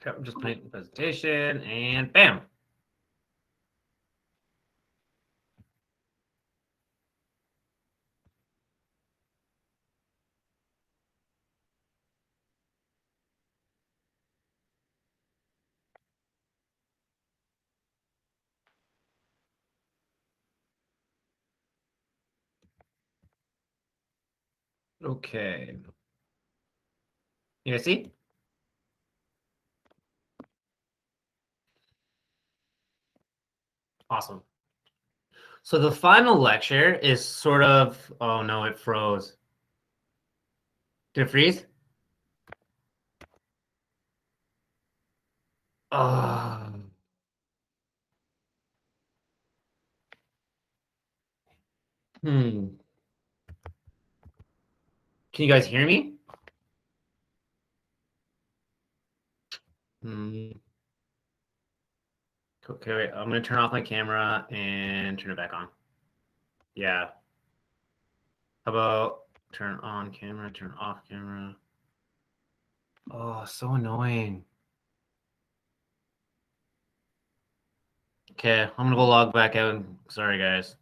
Okay, I'm just putting the presentation and bam. Okay. You guys see? Awesome. So the final lecture is sort of, oh no, it froze. Did it freeze? Oh. Hmm. Can you guys hear me? Hmm. Okay, wait. I'm gonna turn off my camera and turn it back on. Yeah. How about turn on camera, turn off camera? Oh, so annoying. Okay, I'm gonna go log back out. Sorry, guys.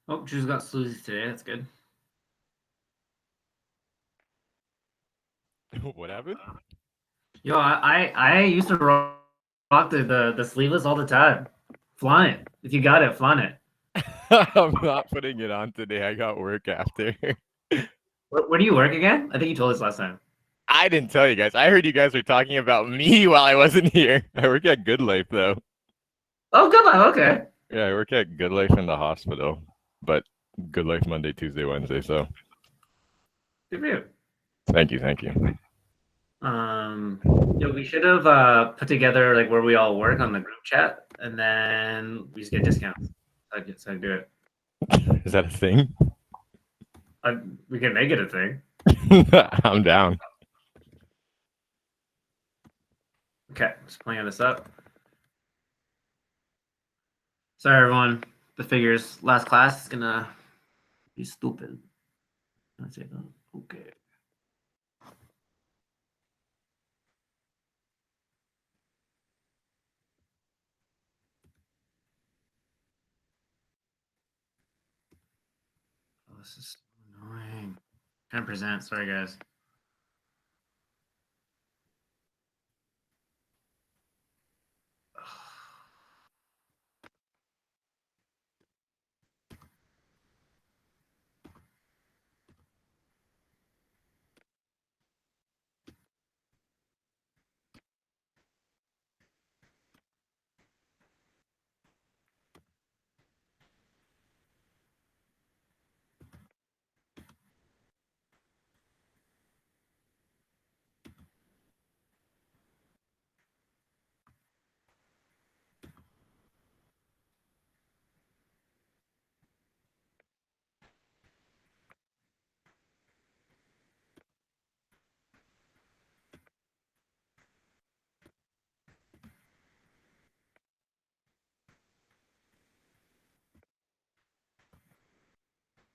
Oh, Drew's got sleazy today. That's good. What happened? Yo, I used to rock the sleeveless all the time. Flaunt it. If you got it, flaunt it. I'm not putting it on today. I got work after. Where do you work again? I think you told us last time. I didn't tell you guys. I heard you guys were talking about me while I wasn't here. I work at Good Life though. Oh, good luck. Okay. Yeah, I work at Good Life in the hospital, but Good Life Monday, Tuesday, Wednesday. So Good for you. Thank you. Thank you. Yeah, we should have put together like where we all work on the group chat, and then we just get discounts. So I do it. Is that a thing? We can make it a thing. I'm down. Okay, just playing this up. Sorry, everyone. The figures last class is gonna be stupid. Let's say that. Okay. Oh, this is so annoying. Can't present. Sorry, guys.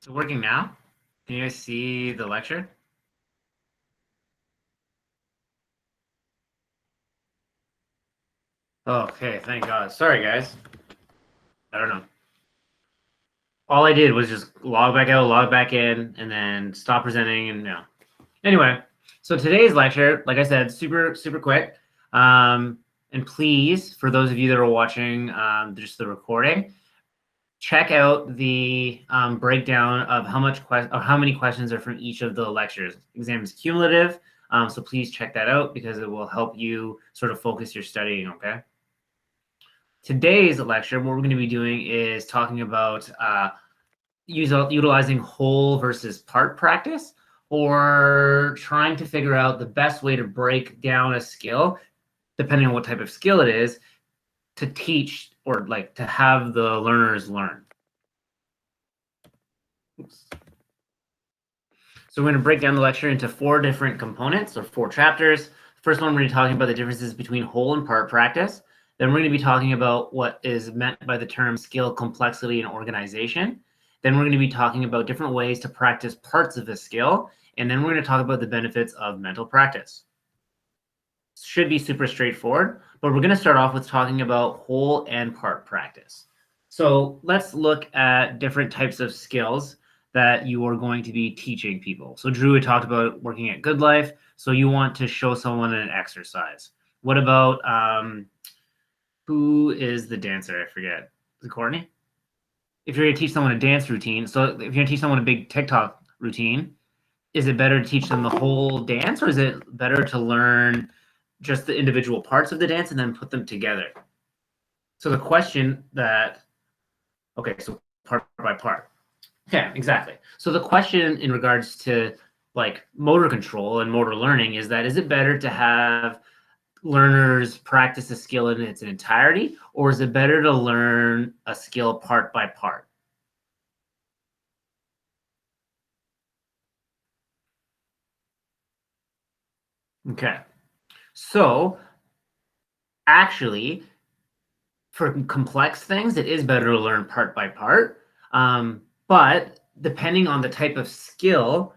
Is it working now? Can you guys see the lecture? Okay, thank God. Sorry, guys. I don't know. All I did was just log back out, log back in, and then stop presenting, and yeah. Anyway, so today's lecture, like I said, super quick. And please, for those of you that are watching just the recording, check out the breakdown of how many questions are from each of the lectures. Exam is cumulative, so please check that out because it will help you sort of focus your studying. Okay. Today's lecture, what we're going to be doing is talking about utilizing whole versus part practice, or trying to figure out the best way to break down a skill, depending on what type of skill it is, to teach or like to have the learners learn. Oops. So we're going to break down the lecture into 4 different components or 4 chapters. First one, we're going to be talking about the differences between whole and part practice. Then we're going to be talking about what is meant by the term skill, complexity, and organization. Then we're going to be talking about different ways to practice parts of a skill. And then we're going to talk about the benefits of mental practice. Should be super straightforward, but we're going to start off with talking about whole and part practice. So let's look at different types of skills that you are going to be teaching people. So Drew had talked about working at Good Life. So you want to show someone an exercise. What about, who is the dancer? I forget. Is it Courtney? If you're going to teach someone a dance routine, so if you're going to teach someone a big TikTok routine, is it better to teach them the whole dance, or is it better to learn just the individual parts of the dance and then put them together? So the question that, okay, so part by part. Yeah, exactly. So the question in regards to like motor control and motor learning is it better to have learners practice a skill in its entirety, or is it better to learn a skill part by part? Okay. So actually, for complex things, it is better to learn part by part. But depending on the type of skill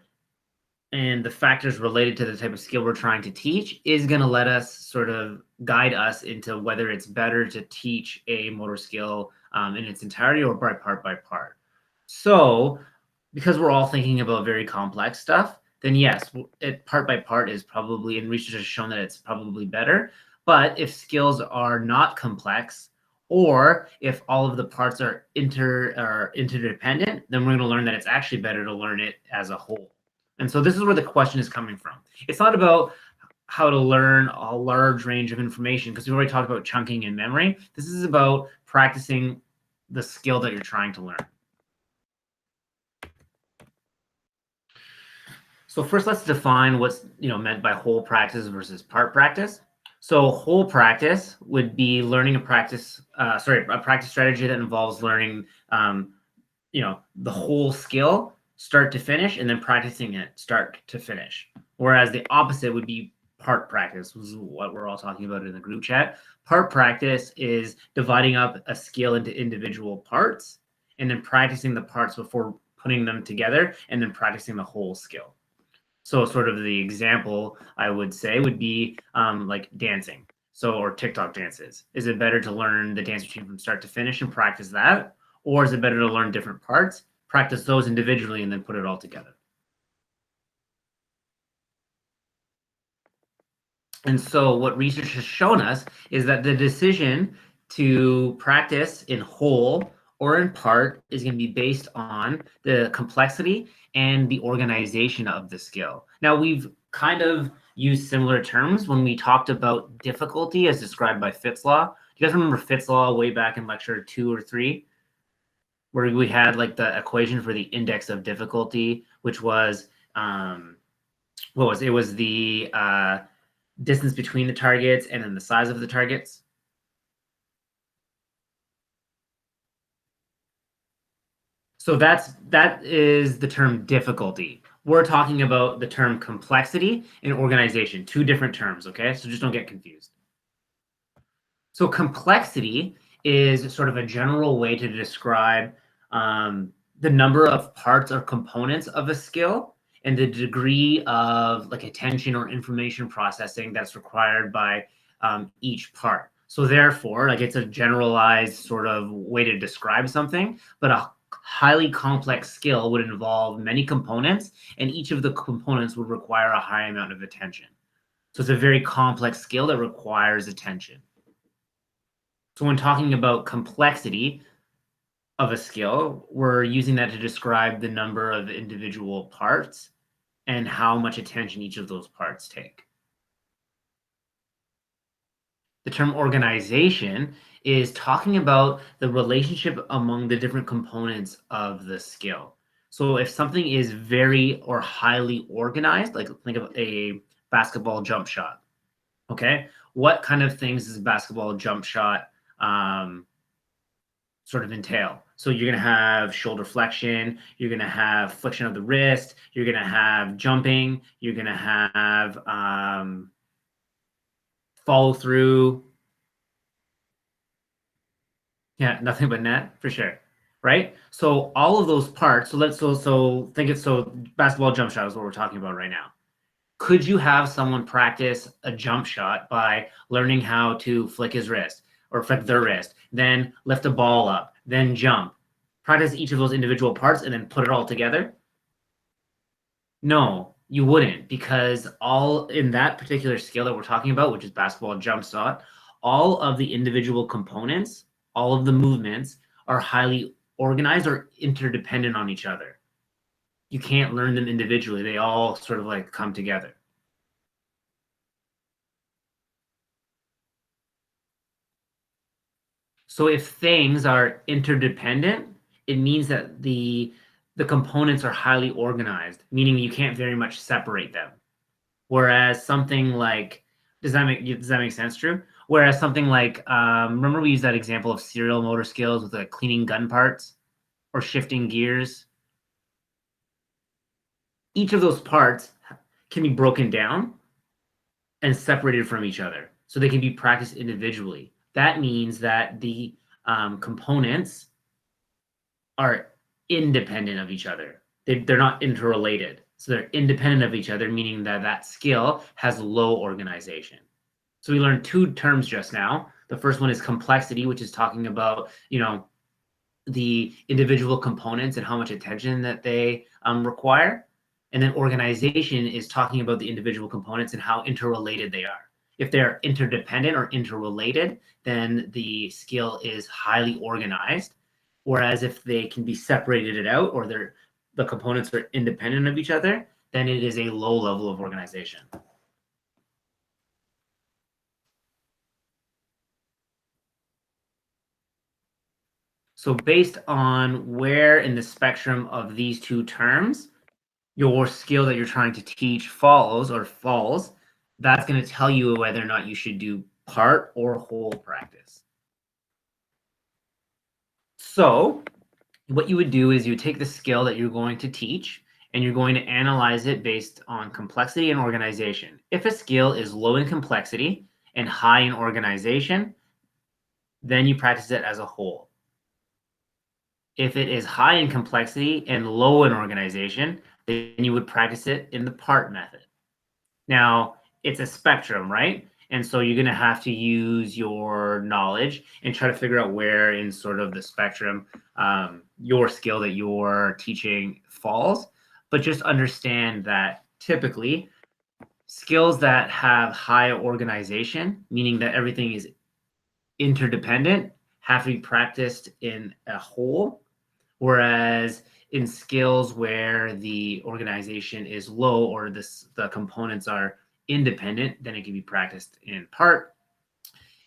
and the factors related to the type of skill we're trying to teach is going to let us sort of guide us into whether it's better to teach a motor skill in its entirety or by part. So because we're all thinking about very complex stuff, then yes, part by part is probably, and research has shown that it's probably better. But if skills are not complex, or if all of the parts are interdependent, then we're going to learn that it's actually better to learn it as a whole. And so this is where the question is coming from. It's not about how to learn a large range of information, because we've already talked about chunking and memory. This is about practicing the skill that you're trying to learn. So first, let's define what's meant by whole practice versus part practice. So whole practice would be learning a practice strategy that involves learning the whole skill start to finish and then practicing it start to finish. Whereas the opposite would be part practice, which is what we're all talking about in the group chat. Part practice is dividing up a skill into individual parts and then practicing the parts before putting them together and then practicing the whole skill. So sort of the example I would say would be like dancing. So, or TikTok dances. Is it better to learn the dance routine from start to finish and practice that? Or is it better to learn different parts, practice those individually, and then put it all together? And so what research has shown us is that the decision to practice in whole or in part is going to be based on the complexity and the organization of the skill. Now, we've kind of used similar terms when we talked about difficulty as described by Fitt's Law. Do you guys remember Fitt's Law way back in lecture 2 or 3? Where we had like the equation for the index of difficulty, which was it was the distance between the targets and then the size of the targets. So that is the term difficulty. We're talking about the term complexity and organization, two different terms, okay? So just don't get confused. So complexity is sort of a general way to describe the number of parts or components of a skill and the degree of like attention or information processing that's required by each part. So therefore, like it's a generalized sort of way to describe something, but a highly complex skill would involve many components, and each of the components would require a high amount of attention. So it's a very complex skill that requires attention. So when talking about complexity of a skill, we're using that to describe the number of individual parts and how much attention each of those parts take. The term organization is talking about the relationship among the different components of the skill. So if something is very or highly organized, like think of a basketball jump shot, okay? What kind of things does a basketball jump shot sort of entail? So you're going to have shoulder flexion, you're going to have flexion of the wrist, you're going to have jumping, you're going to have follow through. Yeah, nothing but net for sure. Right? So all of those parts, so think it's so basketball jump shot is what we're talking about right now. Could you have someone practice a jump shot by learning how to flick his wrist or flick their wrist, then lift a ball up, then jump, practice each of those individual parts and then put it all together? No, you wouldn't, because all in that particular skill that we're talking about, which is basketball jump shot, all of the individual components, all of the movements are highly organized or interdependent on each other. You can't learn them individually. They all sort of like come together. So if things are interdependent, it means that the components are highly organized, meaning you can't very much separate them. Whereas something like, does that make sense, Drew? Whereas something like, remember we used that example of serial motor skills with like cleaning gun parts or shifting gears? Each of those parts can be broken down and separated from each other. So they can be practiced individually. That means that the components are independent of each other. They're not interrelated. So they're independent of each other, meaning that that skill has low organization. So we learned two terms just now. The first one is complexity, which is talking about, the individual components and how much attention that they require. And then organization is talking about the individual components and how interrelated they are. If they're interdependent or interrelated, then the skill is highly organized. Whereas if they can be separated out or the components are independent of each other, then it is a low level of organization. So based on where in the spectrum of these two terms your skill that you're trying to teach falls, that's going to tell you whether or not you should do part or whole practice. So what you would do is you take the skill that you're going to teach and you're going to analyze it based on complexity and organization. If a skill is low in complexity and high in organization, then you practice it as a whole. If it is high in complexity and low in organization, then you would practice it in the part method. Now, it's a spectrum, right? And so you're going to have to use your knowledge and try to figure out where in sort of the spectrum your skill that you're teaching falls. But just understand that typically skills that have high organization, meaning that everything is interdependent, have to be practiced in a whole. Whereas in skills where the organization is low or the components are independent, then it can be practiced in part.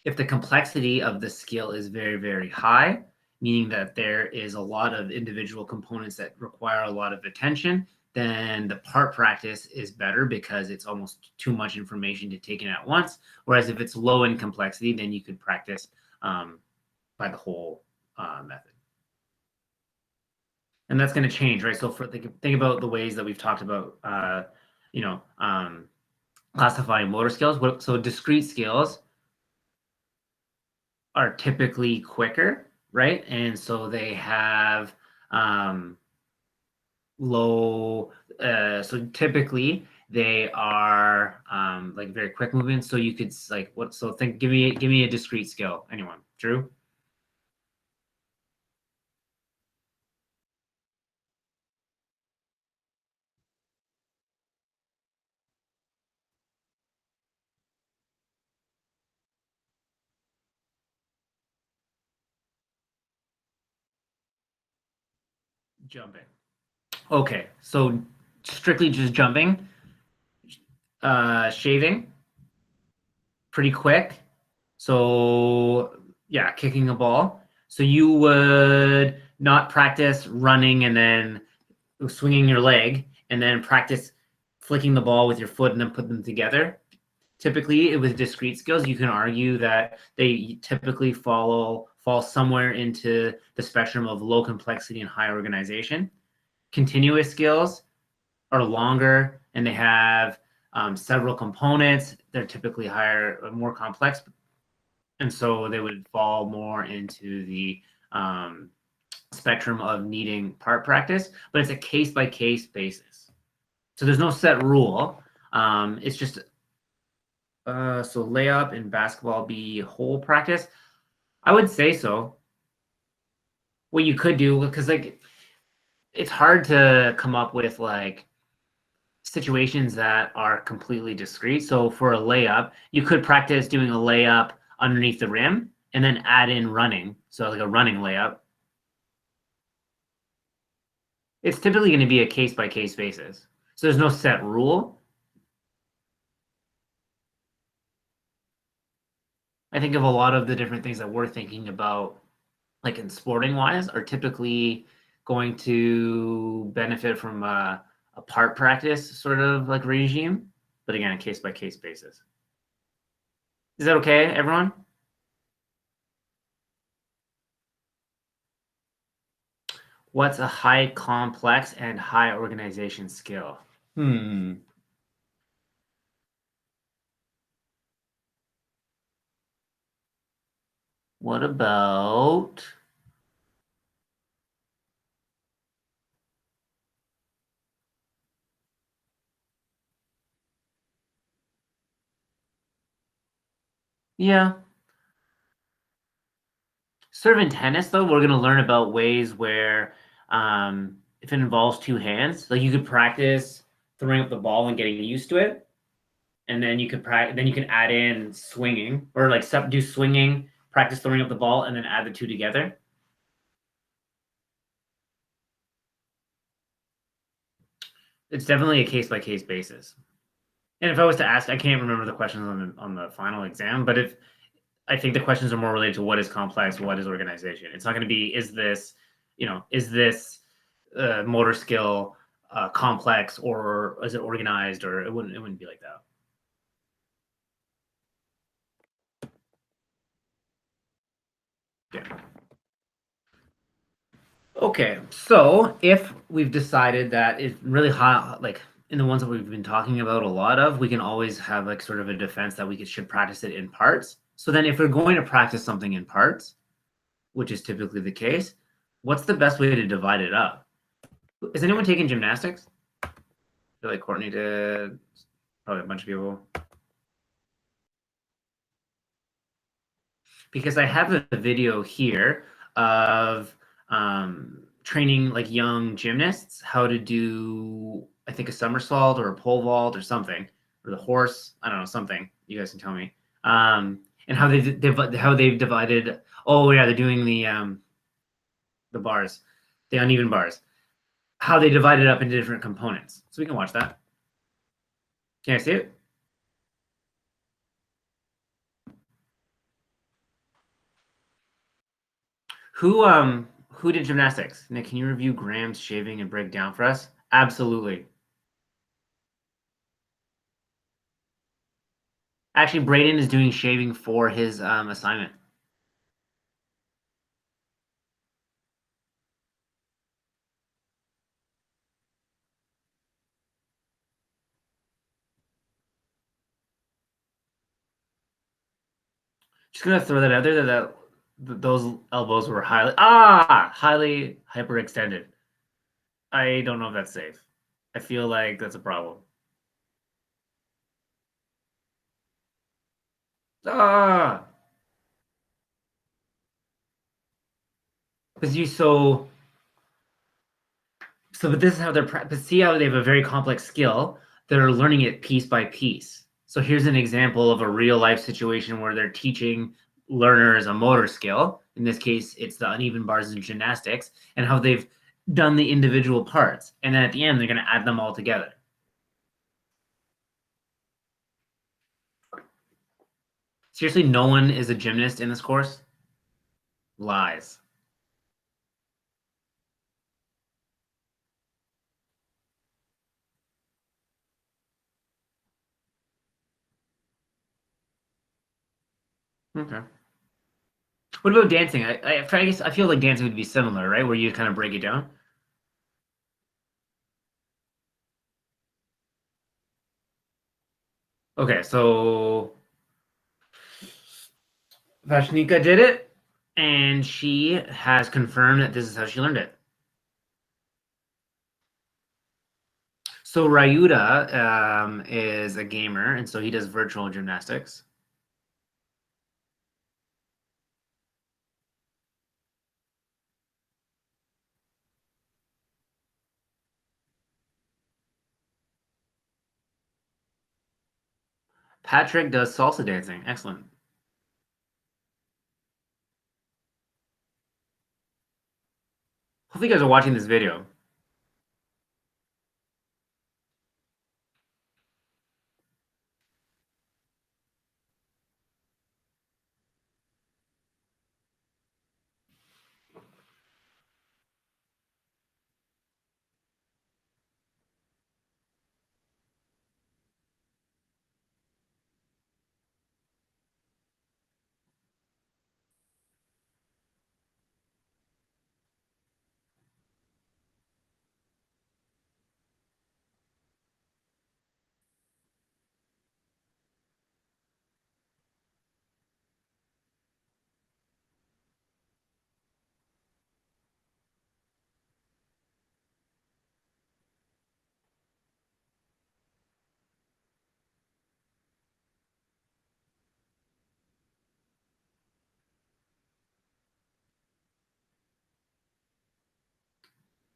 If the complexity of the skill is very, very high, meaning that there is a lot of individual components that require a lot of attention, then the part practice is better because it's almost too much information to take in at once. Whereas if it's low in complexity, then you could practice by the whole method. And that's going to change, right? So think about the ways that we've talked about, classifying motor skills. So discrete skills are typically quicker, right? And so they have low. So typically they are like very quick movements. So you could like what? So think. Give me a discrete skill. Anyone? Drew? Jumping. Okay, so strictly just jumping. Shaving. Pretty quick. So yeah, kicking a ball. So you would not practice running and then swinging your leg and then practice flicking the ball with your foot and then put them together. Typically, with discrete skills, you can argue that they typically fall somewhere into the spectrum of low complexity and high organization. Continuous skills are longer and they have several components. They're typically higher, more complex, and so they would fall more into the spectrum of needing part practice, but it's a case by case basis. So there's no set rule. It's just so layup in basketball be whole practice. I would say so. What you could do, because like it's hard to come up with like situations that are completely discrete. So for a layup, you could practice doing a layup underneath the rim and then add in running. So like a running layup. It's typically going to be a case by case basis. So there's no set rule. I think of a lot of the different things that we're thinking about, like in sporting wise, are typically going to benefit from a part practice sort of like regime, but again, a case by case basis. Is that okay, everyone? What's a high complex and high organization skill? What about yeah. Sort of in tennis, though, we're going to learn about ways where if it involves two hands, like you could practice throwing up the ball and getting used to it, and then you could then you can add in swinging or like do swinging, practice throwing up the ball, and then add the two together. It's definitely a case by case basis. And if I was to ask, I can't remember the questions on the final exam, but if I think the questions are more related to what is complex, what is organization. It's not going to be is this motor skill complex, or is it organized, or it wouldn't be like that. Okay. Okay, so if we've decided that it's really hot, like in the ones that we've been talking about a lot of, we can always have like sort of a defense that we should practice it in parts. So then if we're going to practice something in parts, which is typically the case, what's the best way to divide it up? Is anyone taking gymnastics? I feel like Courtney did, probably a bunch of people. Because I have a video here of training like young gymnasts how to do, I think, a somersault or a pole vault or something, or the horse. I don't know, something. You guys can tell me. And how they've divided. Oh yeah, they're doing the bars, the uneven bars. How they divide it up into different components. So we can watch that. Can I see it? Who did gymnastics? Nick, can you review Graham's shaving and break down for us? Absolutely. Actually, Braden is doing shaving for his assignment. Just gonna throw that out there that those elbows were highly hyperextended. I don't know if that's safe. I feel like that's a problem. Ah, because but this is how but see how they have a very complex skill. They're learning it piece by piece. So here's an example of a real life situation where they're teaching learners a motor skill. In this case, it's the uneven bars in gymnastics, and how they've done the individual parts. And then at the end, they're going to add them all together. Seriously, no one is a gymnast in this course? Lies. Okay. What about dancing? I guess I feel like dancing would be similar, right? Where you kind of break it down. Okay, so Vashnika did it, and she has confirmed that this is how she learned it. So Ryuta is a gamer, and so he does virtual gymnastics. Patrick does salsa dancing. Excellent. Hopefully you guys are watching this video.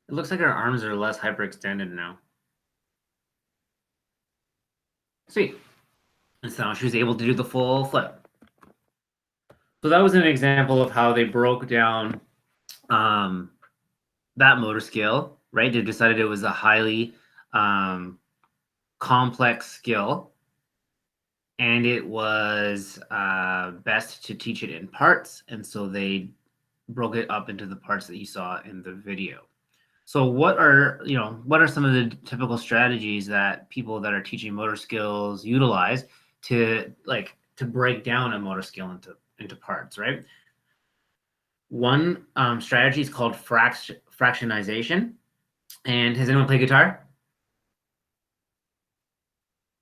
It looks like her arms are less hyperextended now. Sweet. And so she was able to do the full flip. So that was an example of how they broke down that motor skill, right? They decided it was a highly complex skill, and it was best to teach it in parts. And so they broke it up into the parts that you saw in the video. So what are some of the typical strategies that people that are teaching motor skills utilize to break down a motor skill into parts, right? One strategy is called fractionization. And has anyone played guitar?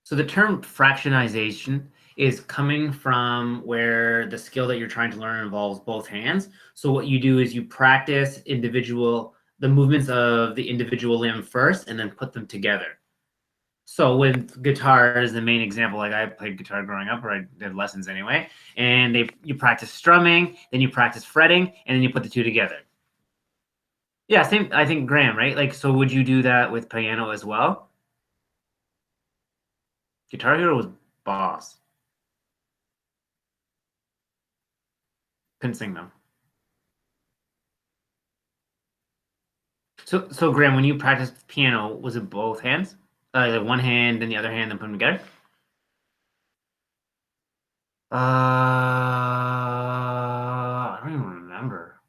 So the term fractionization is coming from where the skill that you're trying to learn involves both hands. So what you do is you practice the movements of the individual limb first and then put them together. So with guitar is the main example, like I played guitar growing up, or I did lessons anyway, and you practice strumming, then you practice fretting, and then you put the two together. Yeah, same, I think Graham, right? Like, so would you do that with piano as well? Guitar Hero was boss. Couldn't sing them. So Graham, when you practiced piano, was it both hands? Like one hand, then the other hand, then put them together? I don't even remember.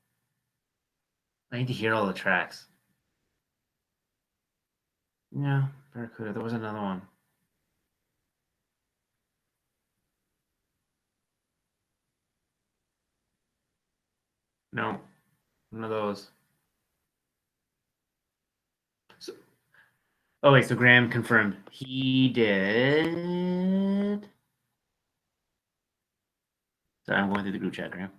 I need to hear all the tracks. Yeah, Barracuda. There was another one. No, none of those. So, oh wait, so Graham confirmed he did. Sorry, I'm going through the group chat, Graham.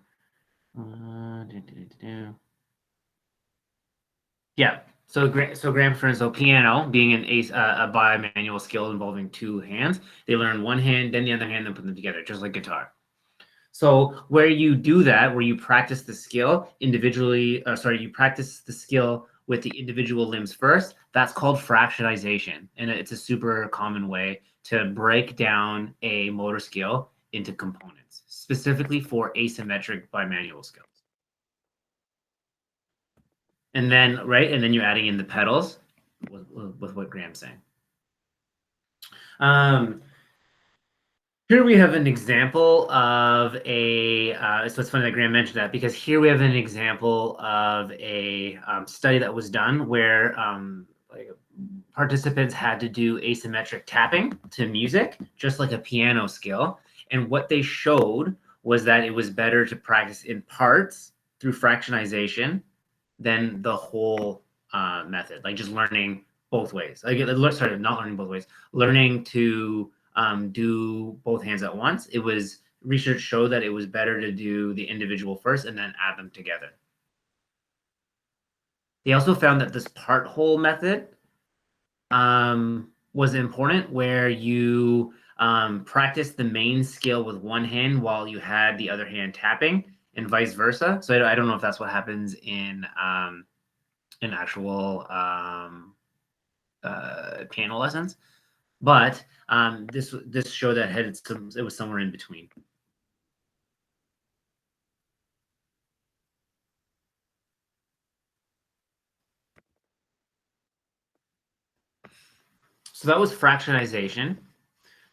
Yeah. So Graham confirms, so piano being a bimanual skill involving two hands, they learn one hand, then the other hand, then put them together, just like guitar. So where you do that, where you practice the skill individually, you practice the skill with the individual limbs first, that's called fractionization. And it's a super common way to break down a motor skill into components, specifically for asymmetric bimanual skills. And then, right, and then you're adding in the pedals with what Graham's saying. Here we have an example of so it's funny that Graham mentioned that, because here we have an example of a study that was done where participants had to do asymmetric tapping to music, just like a piano skill. And what they showed was that it was better to practice in parts through fractionization than the whole method, like just learning both ways. Sorry, not learning both ways, learning to do both hands at once. Research showed that it was better to do the individual first and then add them together. They also found that this part whole method was important, where you practice the main skill with one hand while you had the other hand tapping, and vice versa. So I don't know if that's what happens in actual piano lessons, but this showed that it was somewhere in between. So that was fractionization.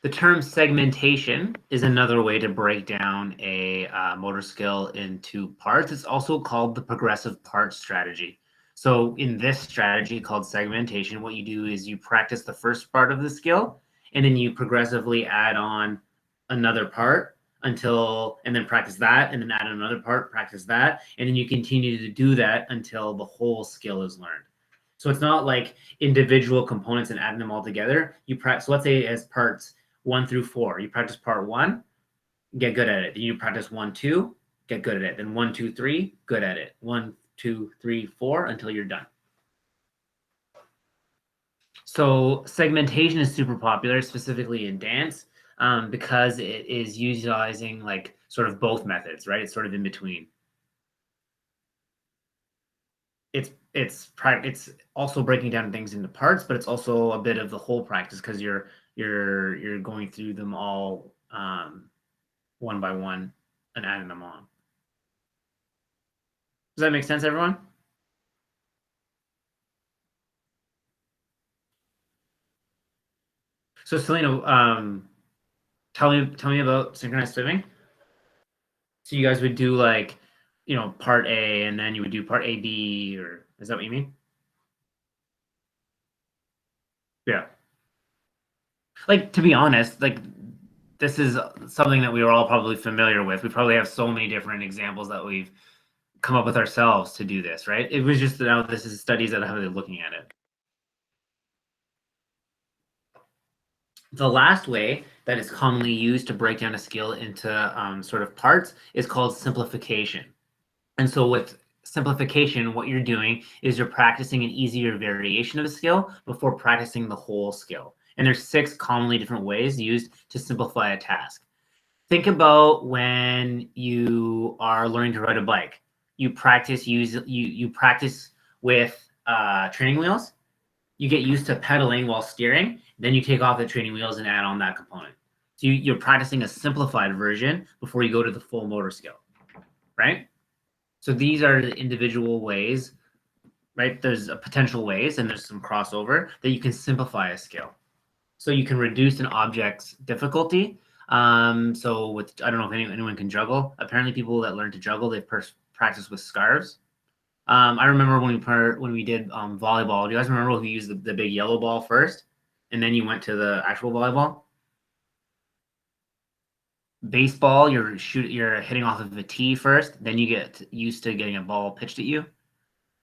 The term segmentation is another way to break down a motor skill into parts. It's also called the progressive part strategy. So in this strategy called segmentation, what you do is you practice the first part of the skill, and then you progressively add on another part and then practice that, and then add another part, practice that, and then you continue to do that until the whole skill is learned. So it's not like individual components and adding them all together. You practice, so let's say as parts 1 through 4, you practice part 1, get good at it. Then you practice 1, 2, get good at it. Then 1, 2, 3, good at it. 1, 2, 3, 4 until you're done. So segmentation is super popular, specifically in dance, because it is utilizing like sort of both methods, right? It's sort of in between. It's also breaking down things into parts, but it's also a bit of the whole practice, because you're going through them all one by one and adding them on. Does that make sense, everyone? So Selena, tell me about synchronized swimming. So you guys would do like, part A, and then you would do part A, B, or is that what you mean? Yeah. Like, to be honest, like, this is something that we were all probably familiar with. We probably have so many different examples that we've come up with ourselves to do this, right? It was just now this is studies that are looking at it. The last way that is commonly used to break down a skill into sort of parts is called simplification. And so with simplification, what you're doing is you're practicing an easier variation of a skill before practicing the whole skill. And there's 6 commonly different ways used to simplify a task. Think about when you are learning to ride a bike. You practice you practice with training wheels. You get used to pedaling while steering. Then you take off the training wheels and add on that component. So you're practicing a simplified version before you go to the full motor skill, right? So these are the individual ways, right? There's a potential ways and there's some crossover that you can simplify a skill. So you can reduce an object's difficulty. So with, I don't know if anyone can juggle. Apparently people that learn to juggle, they practice with scarves. I remember when we did volleyball. Do you guys remember who used the big yellow ball first? And then you went to the actual volleyball? Baseball, you're hitting off of a tee first, then you get used to getting a ball pitched at you.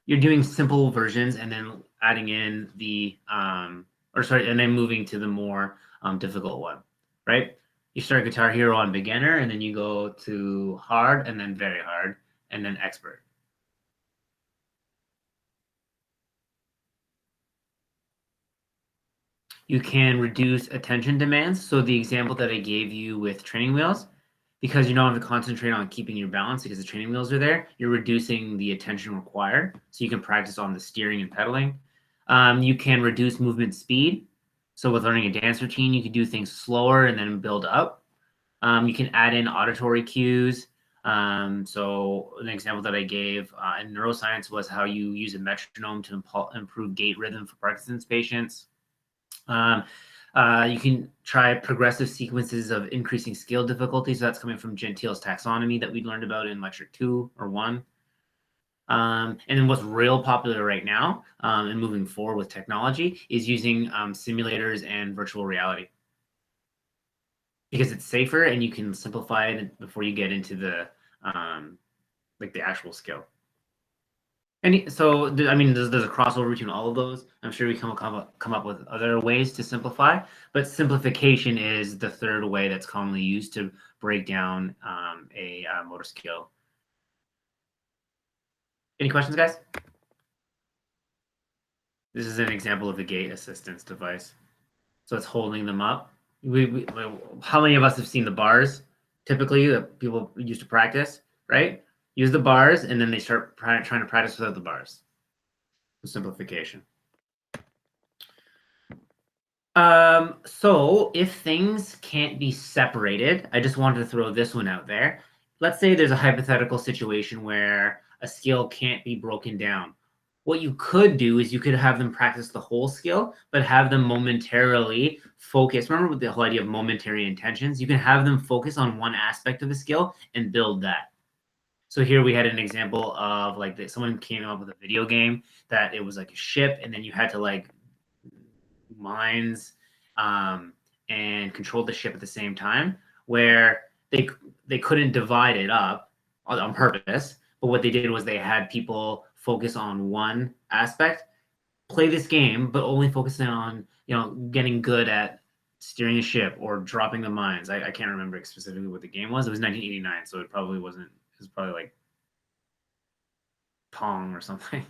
You're doing simple versions and then adding in the and then moving to the more difficult one, right? You start Guitar Hero on beginner, and then you go to hard, and then very hard, and then expert. You can reduce attention demands. So the example that I gave you with training wheels, because you don't have to concentrate on keeping your balance because the training wheels are there, you're reducing the attention required. So you can practice on the steering and pedaling. You can reduce movement speed. So with learning a dance routine, you can do things slower and then build up. You can add in auditory cues. So an example that I gave in neuroscience was how you use a metronome to improve gait rhythm for Parkinson's patients. You can try progressive sequences of increasing scale difficulty. So that's coming from Gentile's taxonomy that we learned about in lecture 2 or 1. And then what's real popular right now and moving forward with technology is using simulators and virtual reality, because it's safer and you can simplify it before you get into the like the actual skill. And so, I mean, there's a crossover between all of those. I'm sure we come up with other ways to simplify, but simplification is the third way that's commonly used to break down a motor skill. Any questions, guys? This is an example of a gait assistance device. So it's holding them up. How many of us have seen the bars typically that people use to practice, right? Use the bars, and then they start trying to practice without the bars. Simplification. So if things can't be separated, I just wanted to throw this one out there. Let's say there's a hypothetical situation where a skill can't be broken down. What you could do is you could have them practice the whole skill, but have them momentarily focus. Remember the whole idea of momentary intentions? You can have them focus on one aspect of the skill and build that. So here we had an example of like someone came up with a video game that it was like a ship, and then you had to like mines and control the ship at the same time, where they couldn't divide it up on purpose. But what they did was they had people focus on one aspect, play this game, but only focusing on getting good at steering a ship or dropping the mines. I can't remember specifically what the game was. It was 1989, so it probably wasn't. It was probably like Pong or something.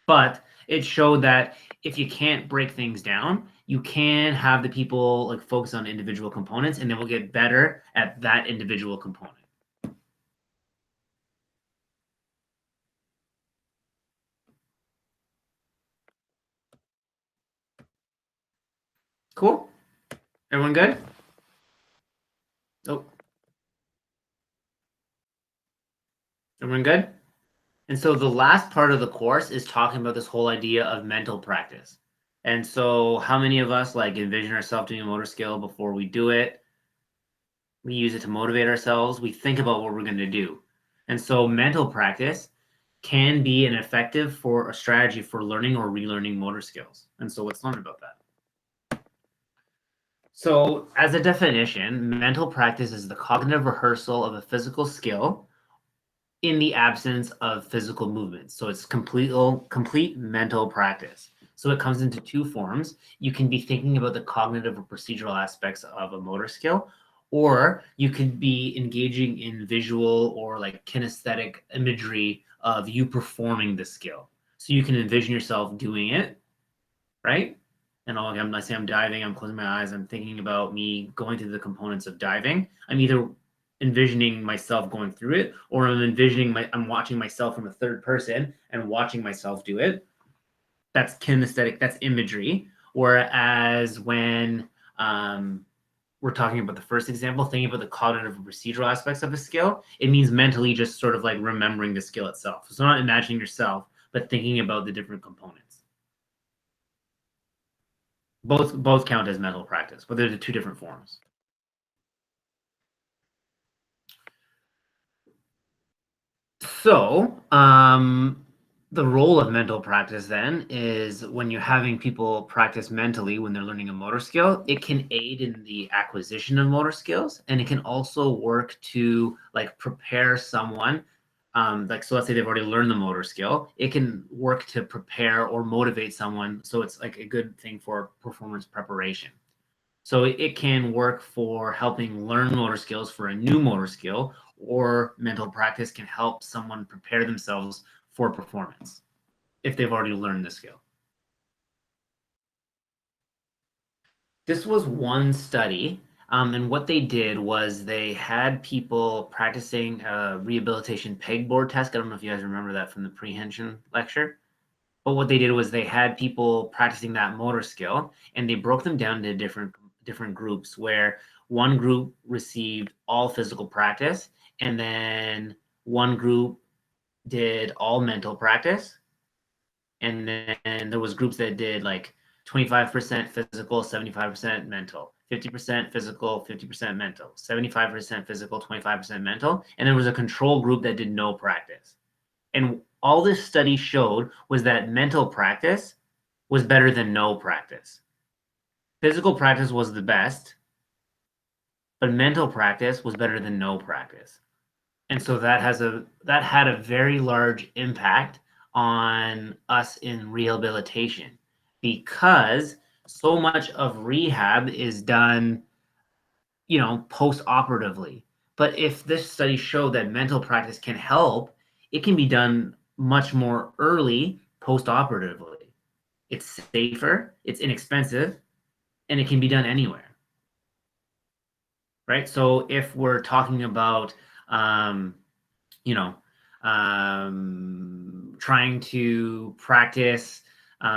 But it showed that if you can't break things down, you can have the people like focus on individual components, and then we'll get better at that individual component. Cool. Everyone good? Oh. Everyone good? And so the last part of the course is talking about this whole idea of mental practice. And so how many of us like envision ourselves doing a motor skill before we do it? We use it to motivate ourselves. We think about what we're going to do. And so mental practice can be an effective for a strategy for learning or relearning motor skills. And so let's learn about that. So, as a definition, mental practice is the cognitive rehearsal of a physical skill in the absence of physical movement. So it's complete mental practice. So it comes into two forms. You can be thinking about the cognitive or procedural aspects of a motor skill, or you could be engaging in visual or like kinesthetic imagery of you performing the skill. So you can envision yourself doing it, right? And let's say I'm diving, I'm closing my eyes, I'm thinking about me going through the components of diving. I'm either envisioning myself going through it, or I'm watching myself from a third person and watching myself do it. That's kinesthetic, that's imagery. Whereas when we're talking about the first example, thinking about the cognitive and procedural aspects of a skill, it means mentally just sort of like remembering the skill itself. So not imagining yourself, but thinking about the different components. Both count as mental practice, but they're the two different forms. So, the role of mental practice then is when you're having people practice mentally when they're learning a motor skill, it can aid in the acquisition of motor skills, and it can also work to like prepare someone. So let's say they've already learned the motor skill, it can work to prepare or motivate someone. So it's like a good thing for performance preparation. So it can work for helping learn motor skills for a new motor skill, or mental practice can help someone prepare themselves for performance if they've already learned the skill. This was one study, and what they did was they had people practicing a rehabilitation pegboard task. I don't know if you guys remember that from the prehension lecture. But what they did was they had people practicing that motor skill, and they broke them down into different groups, where one group received all physical practice, and then one group did all mental practice, and then there was groups that did like 25% physical, 75% mental, 50% physical, 50% mental, 75% physical, 25% mental, and there was a control group that did no practice. And all this study showed was that mental practice was better than no practice. Physical practice was the best, but mental practice was better than no practice. And so that had a very large impact on us in rehabilitation, because so much of rehab is done, post-operatively. But if this study showed that mental practice can help, it can be done much more early post-operatively. It's safer, it's inexpensive, and it can be done anywhere. Right? So if we're talking about you know, trying to practice like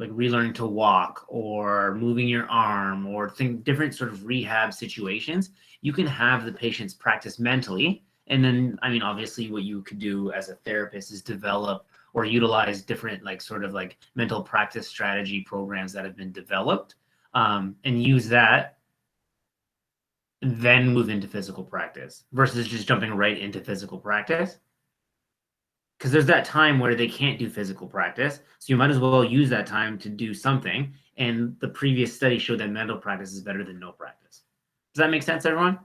relearning to walk or moving your arm or different sort of rehab situations, you can have the patients practice mentally. And then, I mean, obviously what you could do as a therapist is develop or utilize different like sort of like mental practice strategy programs that have been developed, and use that, then move into physical practice versus just jumping right into physical practice. Because there's that time where they can't do physical practice. So you might as well use that time to do something. And the previous study showed that mental practice is better than no practice. Does that make sense, everyone?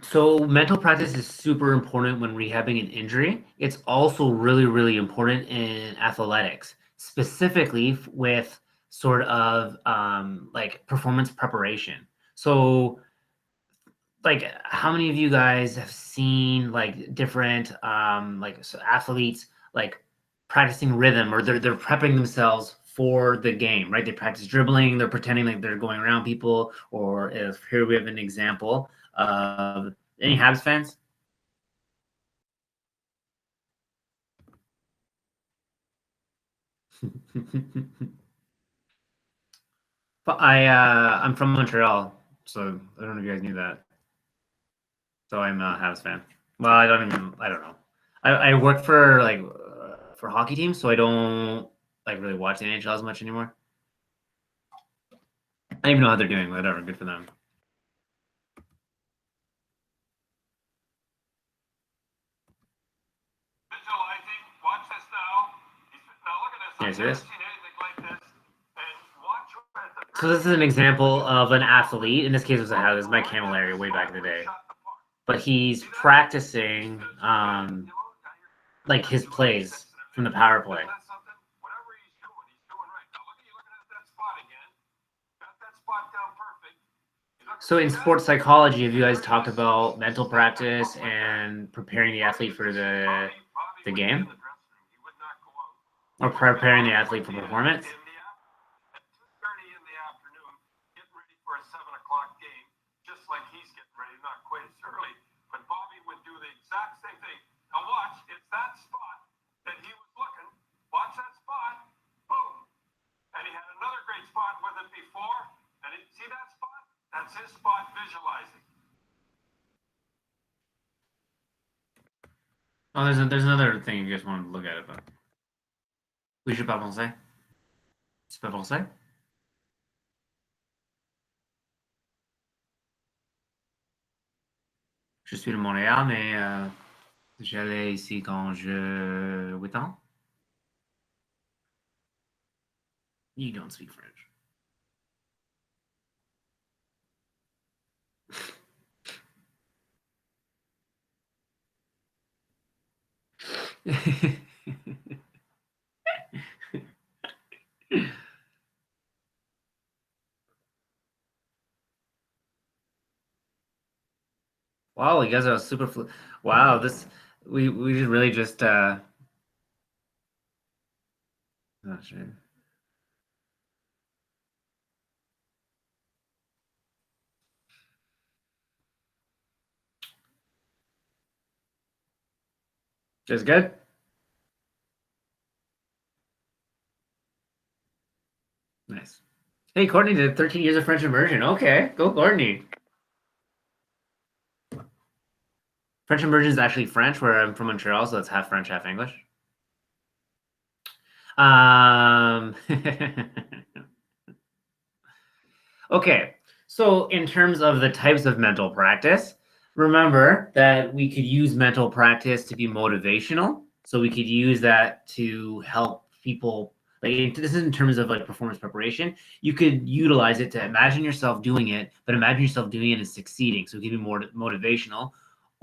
So mental practice is super important when rehabbing an injury. It's also really, really important in athletics, specifically with sort of like performance preparation. So like, how many of you guys have seen like different athletes like practicing rhythm, or they're prepping themselves for the game, right? They practice dribbling, they're pretending like they're going around people. Or if here we have an example of any Habs fans. But I'm from Montreal, so I don't know if you guys knew that. So I'm a Habs fan. Well, I don't know. I work for like for hockey teams, so I don't like really watch the NHL as much anymore. I don't even know how they're doing. Whatever, good for them. Yeah, see this? So this is an example of an athlete. In this case, it was Mike Camilleri way back in the day. But he's practicing like his plays from the power play. So in sports psychology, have you guys talked about mental practice and preparing the athlete for the game? Or preparing the athlete for performance? That's his spot visualizing. Oh, there's another thing you guys want to look at it, but oui, je parle français. Tu parles français? Je suis de Montréal, mais j'allais ici quand j'ai 8 ans. You don't speak French. Wow, you guys are super wow, we should really just not sure. Just good? Nice. Hey, Courtney did 13 years of French immersion. Okay, go Courtney. French immersion is actually French, where I'm from Montreal, so it's half French, half English. Okay, so in terms of the types of mental practice, remember that we could use mental practice to be motivational. So we could use that to help people. Like this is in terms of like performance preparation. You could utilize it to imagine yourself doing it, but imagine yourself doing it and succeeding. So it can be more motivational.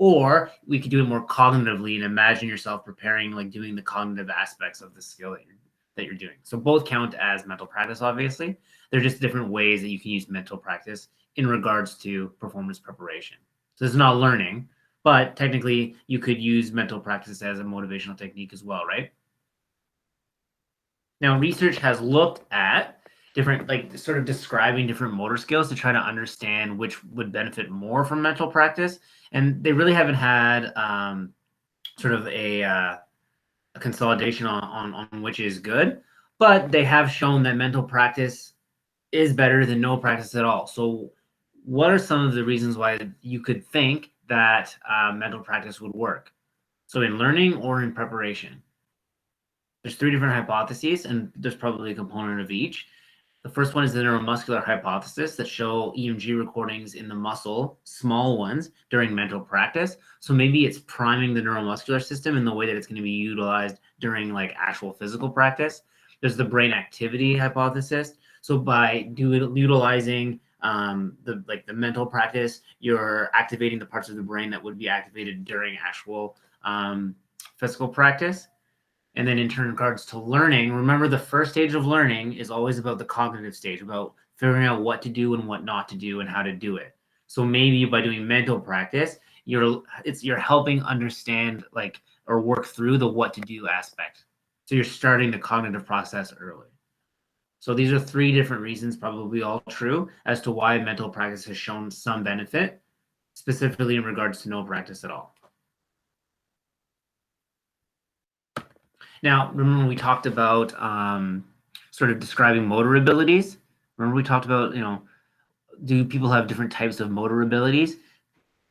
Or we could do it more cognitively and imagine yourself preparing, like doing the cognitive aspects of the skill that you're doing. So both count as mental practice, obviously. They're just different ways that you can use mental practice in regards to performance preparation. So this is not learning, but technically you could use mental practice as a motivational technique as well, right? Now, research has looked at different, like sort of describing different motor skills to try to understand which would benefit more from mental practice. And they really haven't had sort of a consolidation on which is good, but they have shown that mental practice is better than no practice at all. So what are some of the reasons why you could think that mental practice would work? So in learning or in preparation? There's 3 different hypotheses, and there's probably a component of each. The first one is the neuromuscular hypothesis that show EMG recordings in the muscle, small ones, during mental practice. So maybe it's priming the neuromuscular system in the way that it's going to be utilized during like actual physical practice. There's the brain activity hypothesis. So by utilizing the mental practice, you're activating the parts of the brain that would be activated during actual physical practice. And then in regards to learning, remember the first stage of learning is always about the cognitive stage, about figuring out what to do and what not to do and how to do it. So maybe by doing mental practice, you're helping understand like or work through the what to do aspect. So you're starting the cognitive process early. So these are 3 different reasons, probably all true, as to why mental practice has shown some benefit, specifically in regards to no practice at all. Now, remember we talked about sort of describing motor abilities? Remember we talked about, do people have different types of motor abilities?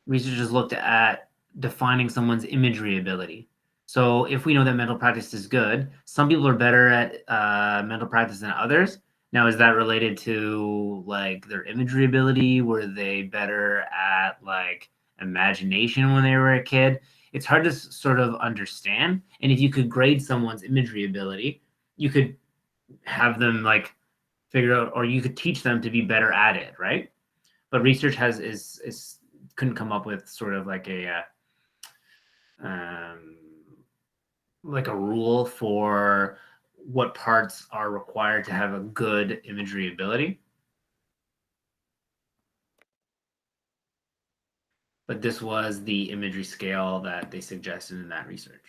Researchers looked at defining someone's imagery ability. So if we know that mental practice is good, some people are better at mental practice than others. Now, is that related to like their imagery ability? Were they better at like imagination when they were a kid? It's hard to sort of understand. And if you could grade someone's imagery ability, you could have them like figure out, or you could teach them to be better at it, right? But research couldn't come up with sort of like a rule for what parts are required to have a good imagery ability. But this was the imagery scale that they suggested in that research.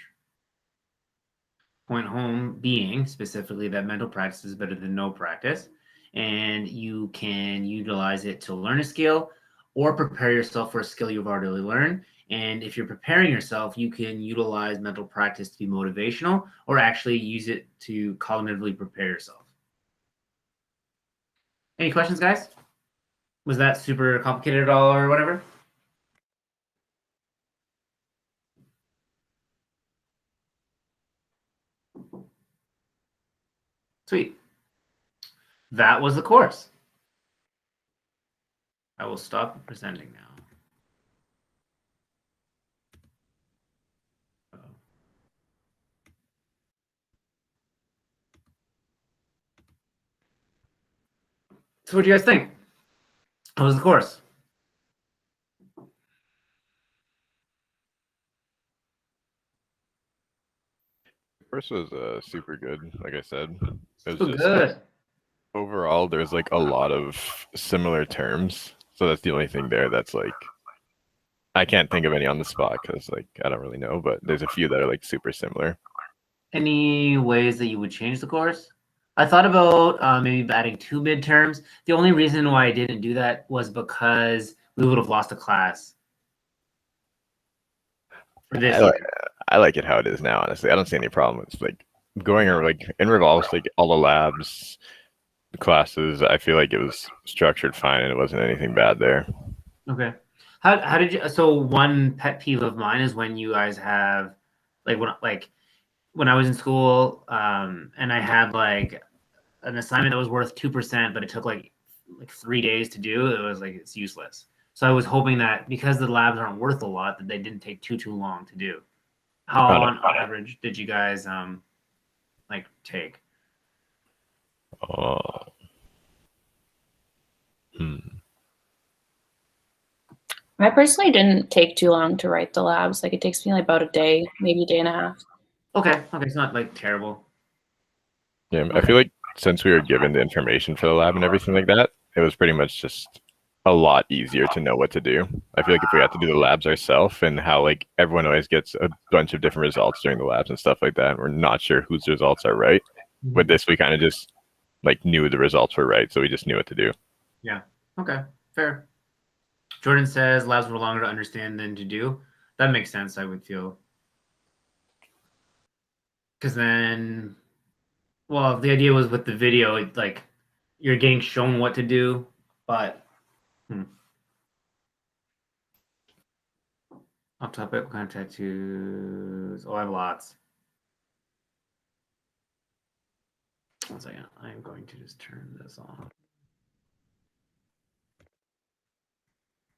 Point home being specifically that mental practice is better than no practice, and you can utilize it to learn a skill or prepare yourself for a skill you've already learned. And if you're preparing yourself, you can utilize mental practice to be motivational or actually use it to cognitively prepare yourself. Any questions, guys? Was that super complicated at all or whatever? Sweet. That was the course. I will stop presenting now. So what do you guys think? How was the course? The course was super good. Like I said, it was So just good. overall there's like a lot of similar terms. So that's the only thing there that's like I can't think of any on the spot because like I don't really know, but there's a few that are like super similar. Any ways that you would change the course? I thought about maybe adding 2 midterms. The only reason why I didn't do that was because we would have lost a class for this year. I like it how it is now, honestly. I don't see any problem. It's like going or like in Revolve's like all the labs, classes, I feel like it was structured fine and it wasn't anything bad there. Okay. How did you? So one pet peeve of mine is when you guys have when I was in school and I had like an assignment that was worth 2%, but it took like 3 days to do. It was like it's useless. So I was hoping that because the labs aren't worth a lot, that they didn't take too long to do. How on average did you guys like take? I personally didn't take too long to write the labs. Like it takes me like about a day, maybe a day and a half. Okay, it's not like terrible. Yeah, I feel like since we were given the information for the lab and everything like that, it was pretty much just a lot easier to know what to do. I feel like if we had to do the labs ourselves and how like everyone always gets a bunch of different results during the labs and stuff like that, and we're not sure whose results are right. With this, we kind of just like knew the results were right, so we just knew what to do. Yeah. Okay. Fair. Jordan says labs were longer to understand than to do. That makes sense, I would feel. Because then, well, the idea was with the video, it, like you're getting shown what to do, but off topic, what kind of tattoos? Oh, I have lots. 1 second. I'm going to just turn this on.